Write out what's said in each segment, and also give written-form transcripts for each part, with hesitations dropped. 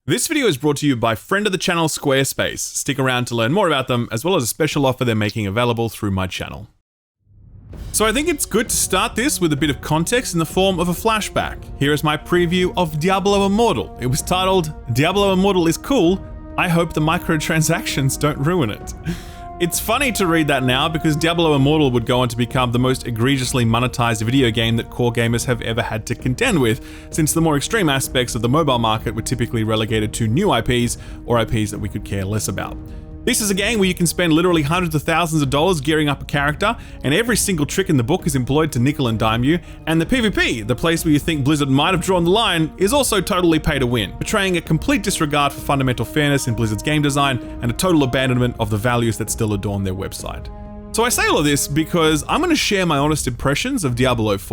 This video is brought to you by friend of the channel Squarespace. Stick around to learn more about them, as well as a special offer they're making available through my channel. So I think it's good to start this with a bit of context in the form of a flashback. Here is my preview of Diablo Immortal. It was titled, Diablo Immortal is cool, I hope the microtransactions don't ruin it. It's funny to read that now because Diablo Immortal would go on to become the most egregiously monetized video game that core gamers have ever had to contend with, since the more extreme aspects of the mobile market were typically relegated to new IPs or IPs that we could care less about. This is a game where you can spend literally hundreds of thousands of dollars gearing up a character, and every single trick in the book is employed to nickel and dime you, and the PvP, the place where you think Blizzard might have drawn the line, is also totally pay to win, betraying a complete disregard for fundamental fairness in Blizzard's game design and a total abandonment of the values that still adorn their website. So I say all of this because I'm going to share my honest impressions of Diablo IV.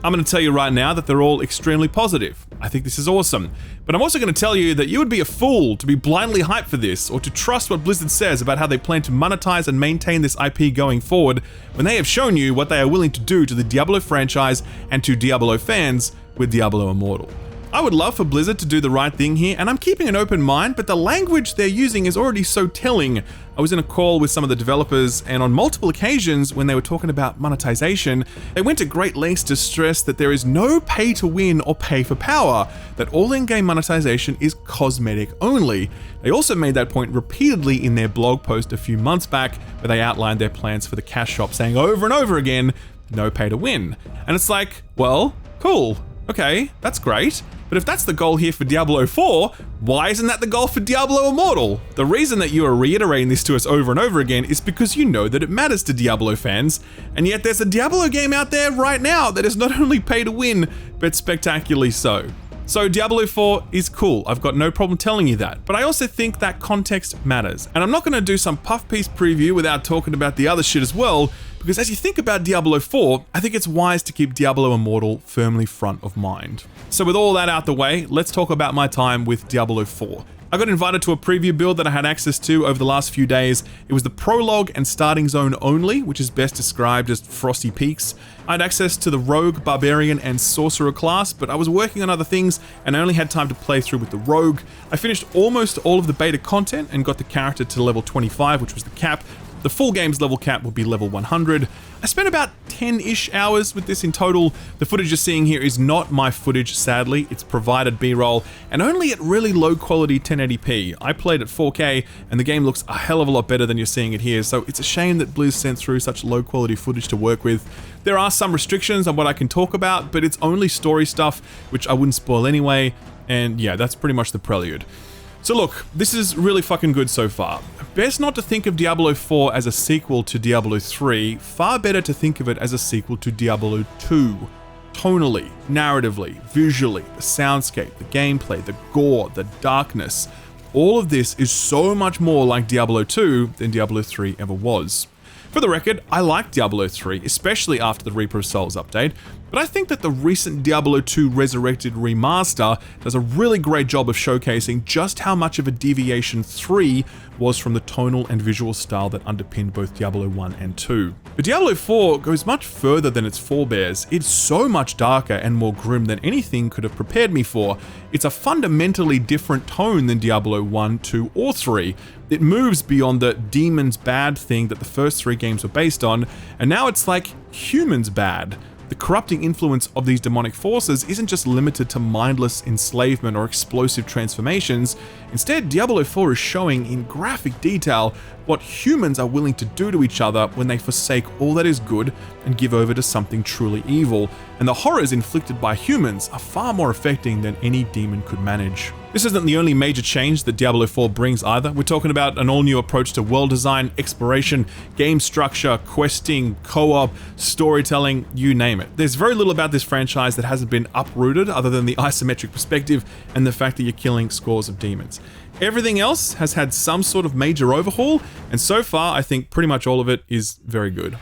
I'm going to tell you right now that they're all extremely positive. I think this is awesome. But I'm also going to tell you that you would be a fool to be blindly hyped for this or to trust what Blizzard says about how they plan to monetize and maintain this IP going forward when they have shown you what they are willing to do to the Diablo franchise and to Diablo fans with Diablo Immortal. I would love for Blizzard to do the right thing here, and I'm keeping an open mind, but the language they're using is already so telling. I was in a call with some of the developers, and on multiple occasions when they were talking about monetization, they went to great lengths to stress that there is no pay to win or pay for power, that all in-game monetization is cosmetic only. They also made that point repeatedly in their blog post a few months back, where they outlined their plans for the cash shop, saying over and over again, no pay to win. And it's like, well, cool, okay, that's great. But if that's the goal here for Diablo IV, why isn't that the goal for Diablo Immortal? The reason that you are reiterating this to us over and over again is because you know that it matters to Diablo fans, and yet there's a Diablo game out there right now that is not only pay to win, but spectacularly so. So Diablo 4 is cool, I've got no problem telling you that, but I also think that context matters. And I'm not going to do some puff piece preview without talking about the other shit as well, because as you think about Diablo 4, I think it's wise to keep Diablo Immortal firmly front of mind. So with all that out the way, let's talk about my time with Diablo 4. I got invited to a preview build that I had access to over the last few days. It was the prologue and starting zone only, which is best described as Frosty Peaks. I had access to the Rogue, Barbarian, and Sorcerer class, but I was working on other things and I only had time to play through with the Rogue. I finished almost all of the beta content and got the character to level 25, which was the cap. The full game's level cap will be level 100. I spent about 10-ish hours with this in total. The footage you're seeing here is not my footage, sadly. It's provided B-roll, and only at really low quality 1080p. I played at 4K, and the game looks a hell of a lot better than you're seeing it here, so it's a shame that Blizz sent through such low quality footage to work with. There are some restrictions on what I can talk about, but it's only story stuff, which I wouldn't spoil anyway, and yeah, that's pretty much the prelude. So look, this is really fucking good so far. Best not to think of Diablo 4 as a sequel to Diablo 3, far better to think of it as a sequel to Diablo 2. Tonally, narratively, visually, the soundscape, the gameplay, the gore, the darkness, all of this is so much more like Diablo 2 than Diablo 3 ever was. For the record, I like Diablo 3, especially after the Reaper of Souls update, but I think that the recent Diablo 2 Resurrected remaster does a really great job of showcasing just how much of a deviation 3 was from the tonal and visual style that underpinned both Diablo 1 and 2. But Diablo 4 goes much further than its forebears. It's so much darker and more grim than anything could have prepared me for. It's a fundamentally different tone than Diablo 1, 2, or 3. It moves beyond the demons bad thing that the first 3 games were based on, and now it's like humans bad. The corrupting influence of these demonic forces isn't just limited to mindless enslavement or explosive transformations. Instead, Diablo 4 is showing in graphic detail what humans are willing to do to each other when they forsake all that is good and give over to something truly evil, and the horrors inflicted by humans are far more affecting than any demon could manage. This isn't the only major change that Diablo 4 brings either. We're talking about an all-new approach to world design, exploration, game structure, questing, co-op, storytelling, you name it. There's very little about this franchise that hasn't been uprooted other than the isometric perspective and the fact that you're killing scores of demons. Everything else has had some sort of major overhaul, and so far I think pretty much all of it is very good.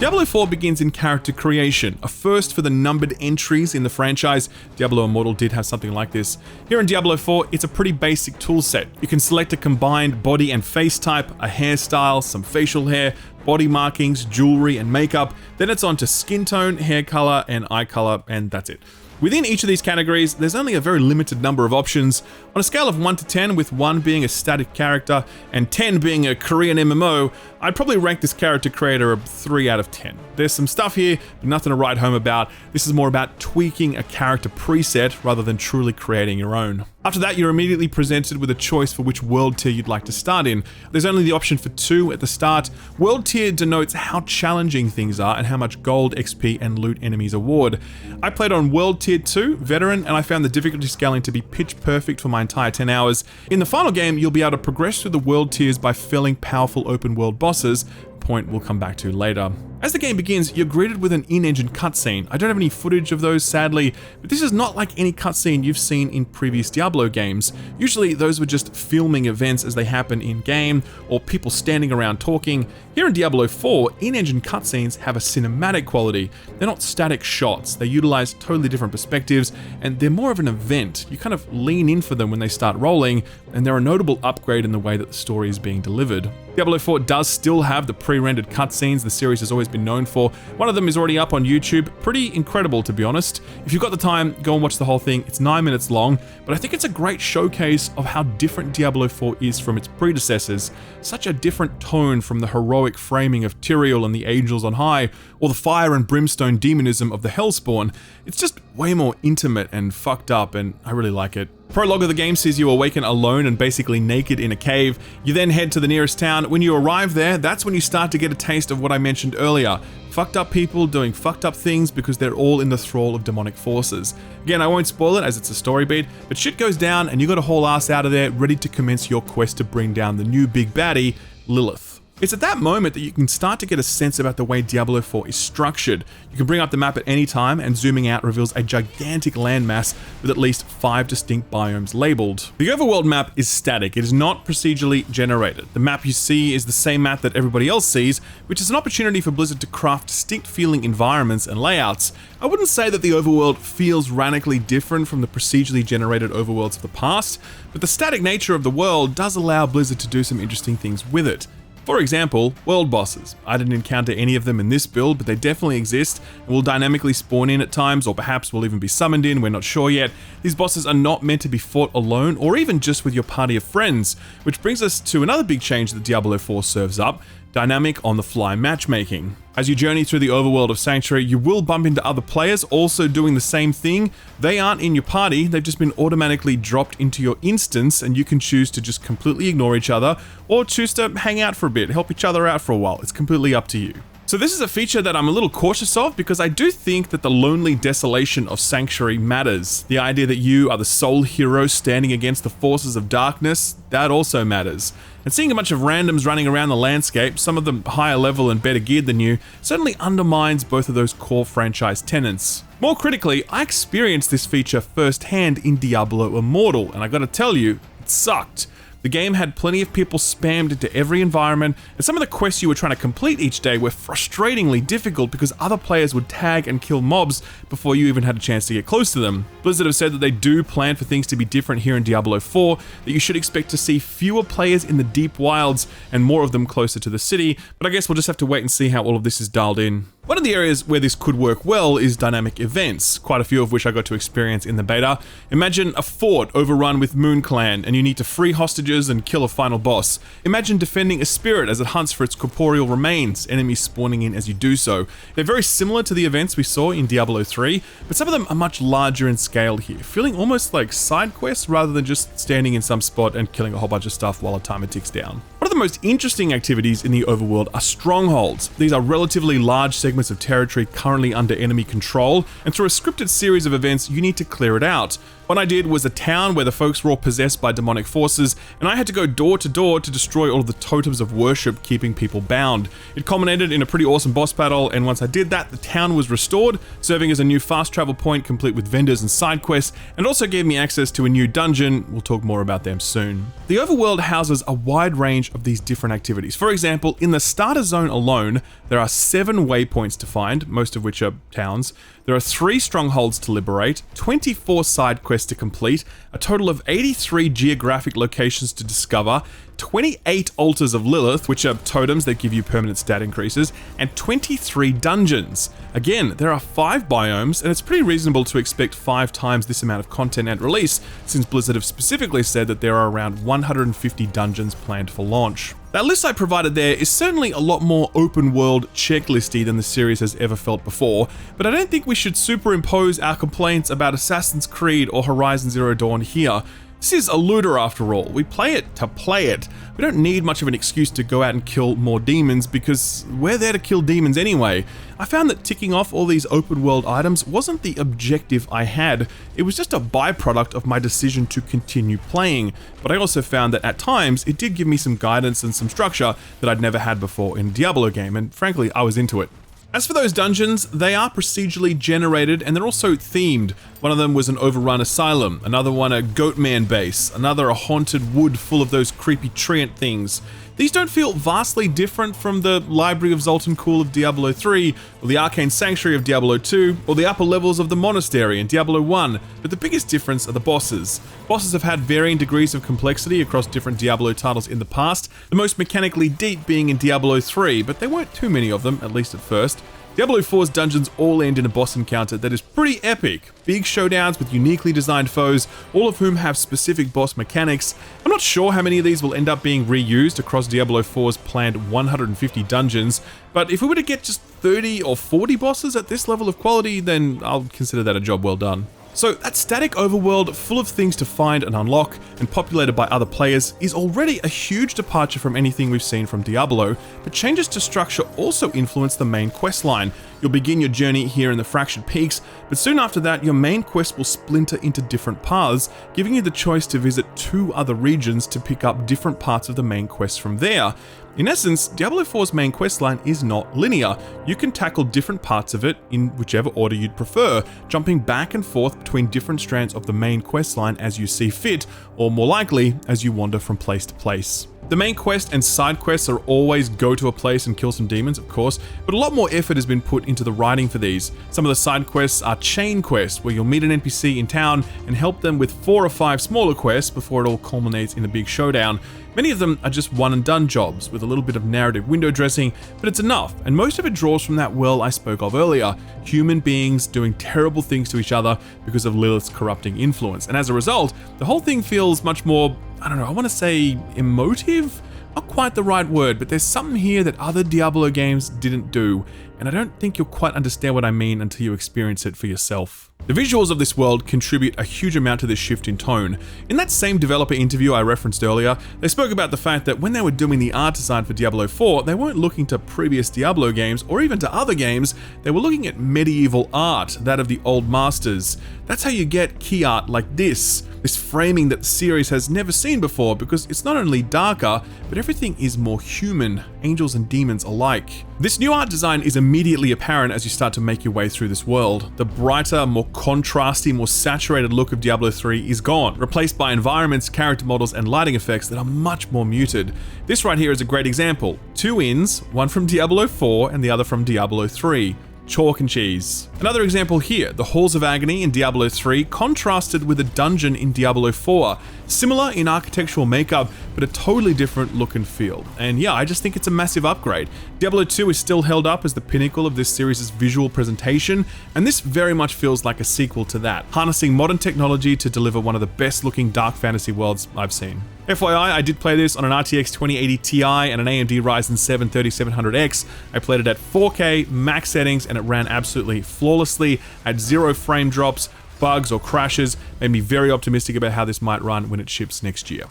Diablo 4 begins in character creation, a first for the numbered entries in the franchise. Diablo Immortal did have something like this. Here in Diablo 4, it's a pretty basic toolset. You can select a combined body and face type, a hairstyle, some facial hair, body markings, jewelry, and makeup. Then it's on to skin tone, hair color, and eye color, and that's it. Within each of these categories, there's only a very limited number of options. On a scale of 1 to 10, with 1 being a static character and 10 being a Korean MMO, I'd probably rank this character creator a 3 out of 10. There's some stuff here, but nothing to write home about. This is more about tweaking a character preset rather than truly creating your own. After that, you're immediately presented with a choice for which world tier you'd like to start in. There's only the option for 2 at the start. World tier denotes how challenging things are and how much gold, XP, and loot enemies award. I played on World Tier 2, Veteran, and I found the difficulty scaling to be pitch perfect for my entire 10 hours. In the final game, you'll be able to progress through the world tiers by felling powerful open world bosses, a point we'll come back to later. As the game begins, you're greeted with an in-engine cutscene. I don't have any footage of those, sadly, but this is not like any cutscene you've seen in previous Diablo games. Usually those were just filming events as they happen in-game, or people standing around talking. Here in Diablo 4, in-engine cutscenes have a cinematic quality. They're not static shots, they utilize totally different perspectives, and they're more of an event. You kind of lean in for them when they start rolling, and they're a notable upgrade in the way that the story is being delivered. Diablo 4 does still have the pre-rendered cutscenes the series has always been known for. One of them is already up on YouTube. Pretty incredible, to be honest. If you've got the time, go and watch the whole thing. It's 9 minutes long, but I think it's a great showcase of how different Diablo 4 is from its predecessors. Such a different tone from the heroic framing of Tyrael and the angels on high, or the fire and brimstone demonism of the Hellspawn. It's just way more intimate and fucked up, and I really like it. Prologue of the game sees you awaken alone and basically naked in a cave. You then head to the nearest town. When you arrive there, that's when you start to get a taste of what I mentioned earlier. Fucked up people doing fucked up things because they're all in the thrall of demonic forces. Again, I won't spoil it as it's a story beat, but shit goes down and you gotta haul ass out of there ready to commence your quest to bring down the new big baddie, Lilith. It's at that moment that you can start to get a sense about the way Diablo 4 is structured. You can bring up the map at any time, and zooming out reveals a gigantic landmass with at least 5 distinct biomes labeled. The overworld map is static, it is not procedurally generated. The map you see is the same map that everybody else sees, which is an opportunity for Blizzard to craft distinct feeling environments and layouts. I wouldn't say that the overworld feels radically different from the procedurally generated overworlds of the past, but the static nature of the world does allow Blizzard to do some interesting things with it. For example, world bosses. I didn't encounter any of them in this build, but they definitely exist and will dynamically spawn in at times, or perhaps will even be summoned in, we're not sure yet. These bosses are not meant to be fought alone or even just with your party of friends, which brings us to another big change that Diablo 4 serves up: dynamic on-the-fly matchmaking. As you journey through the overworld of Sanctuary, you will bump into other players also doing the same thing. They aren't in your party, they've just been automatically dropped into your instance, and you can choose to just completely ignore each other, or choose to hang out for a bit, help each other out for a while. It's completely up to you. So this is a feature that I'm a little cautious of, because I do think that the lonely desolation of Sanctuary matters. The idea that you are the sole hero standing against the forces of darkness, that also matters. And seeing a bunch of randoms running around the landscape, some of them higher level and better geared than you, certainly undermines both of those core franchise tenets. More critically, I experienced this feature firsthand in Diablo Immortal, and I gotta tell you, it sucked. The game had plenty of people spammed into every environment, and some of the quests you were trying to complete each day were frustratingly difficult because other players would tag and kill mobs before you even had a chance to get close to them. Blizzard have said that they do plan for things to be different here in Diablo 4, that you should expect to see fewer players in the deep wilds and more of them closer to the city, but I guess we'll just have to wait and see how all of this is dialed in. One of the areas where this could work well is dynamic events, quite a few of which I got to experience in the beta. Imagine a fort overrun with Moon Clan and you need to free hostages and kill a final boss. Imagine defending a spirit as it hunts for its corporeal remains, enemies spawning in as you do so. They're very similar to the events we saw in Diablo 3, but some of them are much larger in scale here, feeling almost like side quests rather than just standing in some spot and killing a whole bunch of stuff while a timer ticks down. One of the most interesting activities in the overworld are strongholds. These are relatively large segments of territory currently under enemy control, and through a scripted series of events, you need to clear it out. What I did was a town where the folks were all possessed by demonic forces, and I had to go door to door to destroy all of the totems of worship keeping people bound. It culminated in a pretty awesome boss battle, and once I did that, the town was restored, serving as a new fast travel point complete with vendors and side quests, and also gave me access to a new dungeon. We'll talk more about them soon. The overworld houses a wide range of these different activities. For example, in the starter zone alone, there are 7 waypoints to find, most of which are towns. There are 3 strongholds to liberate, 24 side quests to complete, a total of 83 geographic locations to discover, 28 altars of Lilith, which are totems that give you permanent stat increases, and 23 dungeons. Again, there are 5 biomes, and it's pretty reasonable to expect 5 times this amount of content at release, since Blizzard have specifically said that there are around 150 dungeons planned for launch. That list I provided there is certainly a lot more open world checklisty than the series has ever felt before, but I don't think we should superimpose our complaints about Assassin's Creed or Horizon Zero Dawn here. This is a looter after all. We play it to play it. We don't need much of an excuse to go out and kill more demons because we're there to kill demons anyway. I found that ticking off all these open world items wasn't the objective I had. It was just a byproduct of my decision to continue playing. But I also found that at times it did give me some guidance and some structure that I'd never had before in a Diablo game, and frankly, I was into it. As for those dungeons, they are procedurally generated and they're also themed. One of them was an overrun asylum, another one a goatman base, another a haunted wood full of those creepy treant things. These don't feel vastly different from the Library of Zoltan Kulle of Diablo 3, or the Arcane Sanctuary of Diablo 2, or the upper levels of the Monastery in Diablo 1, but the biggest difference are the bosses. Bosses have had varying degrees of complexity across different Diablo titles in the past, the most mechanically deep being in Diablo 3, but there weren't too many of them, at least at first. Diablo 4's dungeons all end in a boss encounter that is pretty epic. Big showdowns with uniquely designed foes, all of whom have specific boss mechanics. I'm not sure how many of these will end up being reused across Diablo 4's planned 150 dungeons, but if we were to get just 30 or 40 bosses at this level of quality, then I'll consider that a job well done. So that static overworld full of things to find and unlock and populated by other players is already a huge departure from anything we've seen from Diablo, but changes to structure also influence the main quest line. You'll begin your journey here in the Fractured Peaks, but soon after that your main quest will splinter into different paths, giving you the choice to visit 2 other regions to pick up different parts of the main quest from there. In essence, Diablo 4's main questline is not linear. You can tackle different parts of it in whichever order you'd prefer, jumping back and forth between different strands of the main questline as you see fit, or more likely, as you wander from place to place. The main quest and side quests are always go to a place and kill some demons, of course, but a lot more effort has been put into the writing for these. Some of the side quests are chain quests, where you'll meet an NPC in town and help them with 4 or 5 smaller quests before it all culminates in a big showdown. Many of them are just one and done jobs with a little bit of narrative window dressing, but it's enough, and most of it draws from that well I spoke of earlier, human beings doing terrible things to each other because of Lilith's corrupting influence. And as a result, the whole thing feels much more, I want to say emotive? Not quite the right word, but there's something here that other Diablo games didn't do, and I don't think you'll quite understand what I mean until you experience it for yourself. The visuals of this world contribute a huge amount to this shift in tone. In that same developer interview I referenced earlier, they spoke about the fact that when they were doing the art design for Diablo 4, they weren't looking to previous Diablo games or even to other games, they were looking at medieval art, that of the old masters. That's how you get key art like this framing that the series has never seen before, because it's not only darker, but everything is more human, angels and demons alike. This new art design is immediately apparent as you start to make your way through this world. The brighter, more contrasty, more saturated look of Diablo 3 is gone, replaced by environments, character models, and lighting effects that are much more muted. This right here is a great example. 2 inns, one from Diablo 4 and the other from Diablo 3. Chalk and cheese. Another example here, the Halls of Agony in Diablo 3 contrasted with a dungeon in Diablo 4. Similar in architectural makeup, but a totally different look and feel. And yeah, I just think it's a massive upgrade. Diablo 2 is still held up as the pinnacle of this series' visual presentation, and this very much feels like a sequel to that, harnessing modern technology to deliver one of the best looking dark fantasy worlds I've seen. FYI, I did play this on an RTX 2080 Ti and an AMD Ryzen 7 3700X. I played it at 4K, max settings, and it ran absolutely flawlessly, had 0 frame drops, bugs, or crashes. Made me very optimistic about how this might run when it ships next year.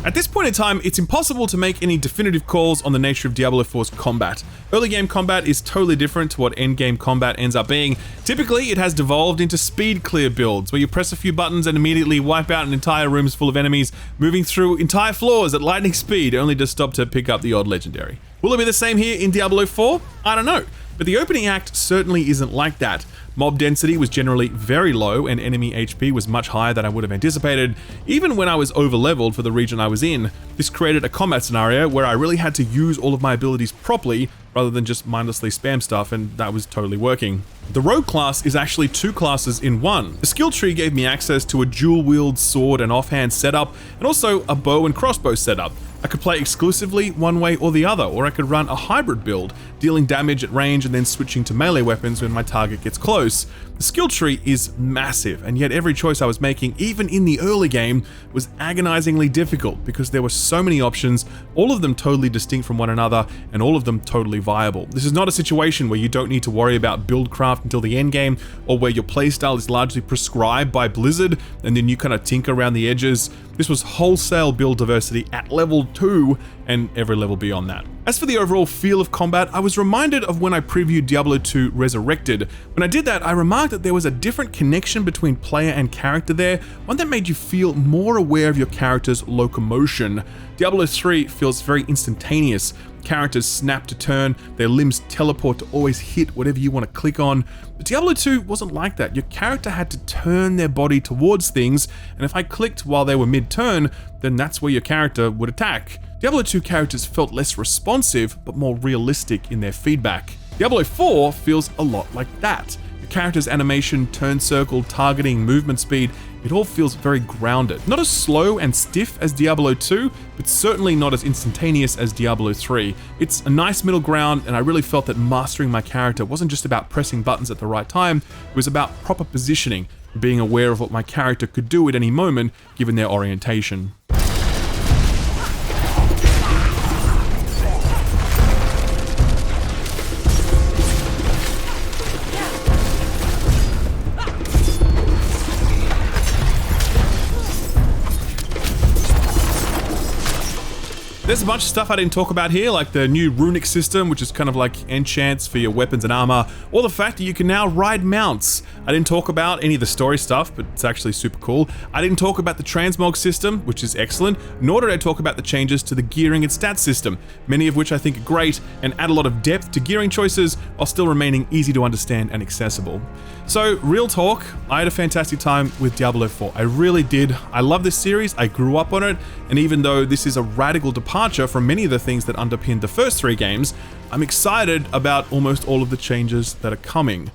At this point in time, it's impossible to make any definitive calls on the nature of Diablo 4's combat. Early game combat is totally different to what end game combat ends up being. Typically, it has devolved into speed clear builds, where you press a few buttons and immediately wipe out an entire rooms full of enemies, moving through entire floors at lightning speed, only to stop to pick up the odd legendary. Will it be the same here in Diablo 4? I don't know. But the opening act certainly isn't like that. Mob density was generally very low and enemy HP was much higher than I would have anticipated. Even when I was over-leveled for the region I was in, this created a combat scenario where I really had to use all of my abilities properly rather than just mindlessly spam stuff, and that was totally working. The rogue class is actually two classes in one. The skill tree gave me access to a dual-wield sword and offhand setup, and also a bow and crossbow setup. I could play exclusively one way or the other, or I could run a hybrid build, dealing damage at range and then switching to melee weapons when my target gets close. The skill tree is massive, and yet every choice I was making, even in the early game, was agonizingly difficult because there were so many options, all of them totally distinct from one another, and all of them totally viable. This is not a situation where you don't need to worry about build craft until the end game, or where your playstyle is largely prescribed by Blizzard, and then you kind of tinker around the edges. This was wholesale build diversity at level 2 and every level beyond that. As for the overall feel of combat, I was reminded of when I previewed Diablo 2 Resurrected. When I did that, I remarked that there was a different connection between player and character there, one that made you feel more aware of your character's locomotion. Diablo 3 feels very instantaneous. Characters snap to turn, their limbs teleport to always hit whatever you want to click on. But Diablo 2 wasn't like that. Your character had to turn their body towards things, and if I clicked while they were mid-turn, then that's where your character would attack. Diablo 2 characters felt less responsive, but more realistic in their feedback. Diablo 4 feels a lot like that. Your character's animation, turn circle, targeting, movement speed, it all feels very grounded. Not as slow and stiff as Diablo 2, but certainly not as instantaneous as Diablo 3. It's a nice middle ground, and I really felt that mastering my character wasn't just about pressing buttons at the right time, it was about proper positioning, being aware of what my character could do at any moment, given their orientation. There's a bunch of stuff I didn't talk about here, like the new runic system, which is kind of like enchants for your weapons and armor, or the fact that you can now ride mounts. I didn't talk about any of the story stuff, but it's actually super cool. I didn't talk about the transmog system, which is excellent, nor did I talk about the changes to the gearing and stats system, many of which I think are great and add a lot of depth to gearing choices while still remaining easy to understand and accessible. So, real talk, I had a fantastic time with Diablo 4. I really did. I love this series, I grew up on it, and even though this is a radical departure from many of the things that underpinned the first 3 games, I'm excited about almost all of the changes that are coming.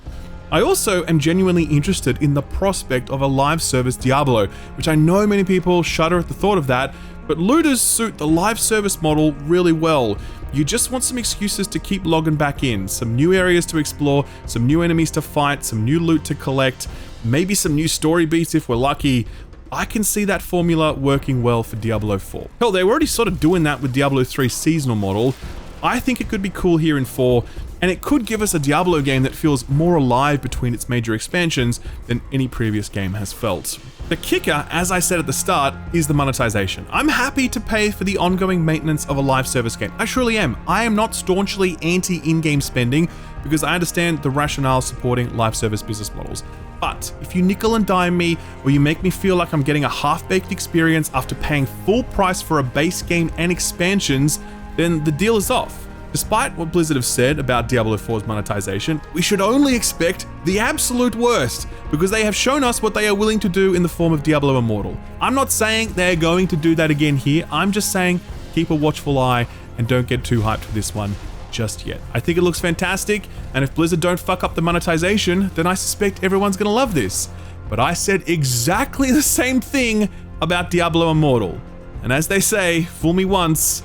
I also am genuinely interested in the prospect of a live service Diablo, which I know many people shudder at the thought of that, but looters suit the live service model really well. You just want some excuses to keep logging back in, some new areas to explore, some new enemies to fight, some new loot to collect, maybe some new story beats if we're lucky. I can see that formula working well for Diablo 4. Hell, they were already sort of doing that with Diablo 3's seasonal model. I think it could be cool here in 4, and it could give us a Diablo game that feels more alive between its major expansions than any previous game has felt. The kicker, as I said at the start, is the monetization. I'm happy to pay for the ongoing maintenance of a live service game. I truly am. I am not staunchly anti-in-game spending because I understand the rationale supporting live service business models. But if you nickel and dime me, or you make me feel like I'm getting a half-baked experience after paying full price for a base game and expansions, then the deal is off. Despite what Blizzard have said about Diablo 4's monetization, we should only expect the absolute worst, because they have shown us what they are willing to do in the form of Diablo Immortal. I'm not saying they're going to do that again here, I'm just saying keep a watchful eye and don't get too hyped for this one just yet. I think it looks fantastic, and if Blizzard don't fuck up the monetization, then I suspect everyone's gonna love this. But I said exactly the same thing about Diablo Immortal. And as they say, fool me once, ...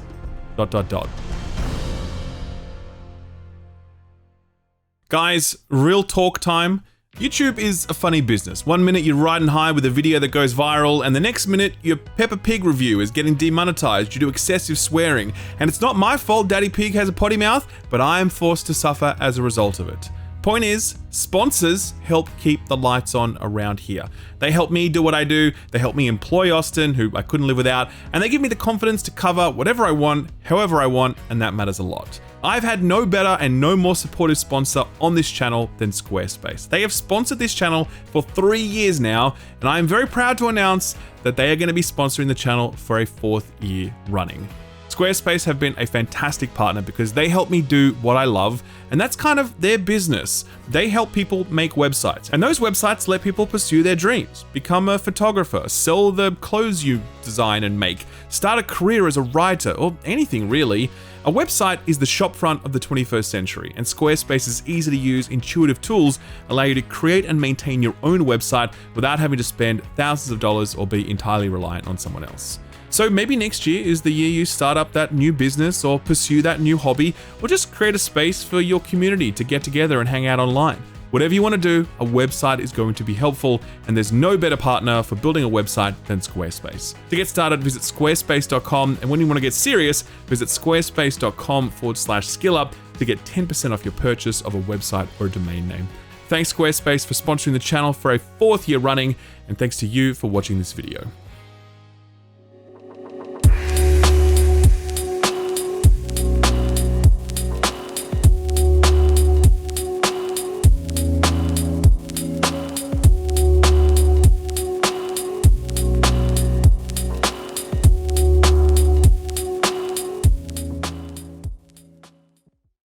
Guys, real talk time. YouTube is a funny business. One minute you're riding high with a video that goes viral, and the next minute your Peppa Pig review is getting demonetized due to excessive swearing. And it's not my fault Daddy Pig has a potty mouth, but I am forced to suffer as a result of it. Point is, sponsors help keep the lights on around here. They help me do what I do, they help me employ Austin, who I couldn't live without, and they give me the confidence to cover whatever I want, however I want, and that matters a lot. I've had no better and no more supportive sponsor on this channel than Squarespace. They have sponsored this channel for 3 years now, and I am very proud to announce that they are going to be sponsoring the channel for a 4th year running. Squarespace have been a fantastic partner because they help me do what I love, and that's kind of their business. They help people make websites, and those websites let people pursue their dreams, become a photographer, sell the clothes you design and make, start a career as a writer, or anything really. A website is the shopfront of the 21st century, and Squarespace's easy-to-use, intuitive tools allow you to create and maintain your own website without having to spend thousands of dollars or be entirely reliant on someone else. So maybe next year is the year you start up that new business or pursue that new hobby, or just create a space for your community to get together and hang out online. Whatever you want to do, a website is going to be helpful, and there's no better partner for building a website than Squarespace. To get started, visit squarespace.com, and when you want to get serious, visit squarespace.com/skillup to get 10% off your purchase of a website or a domain name. Thanks Squarespace for sponsoring the channel for a 4th year running, and thanks to you for watching this video.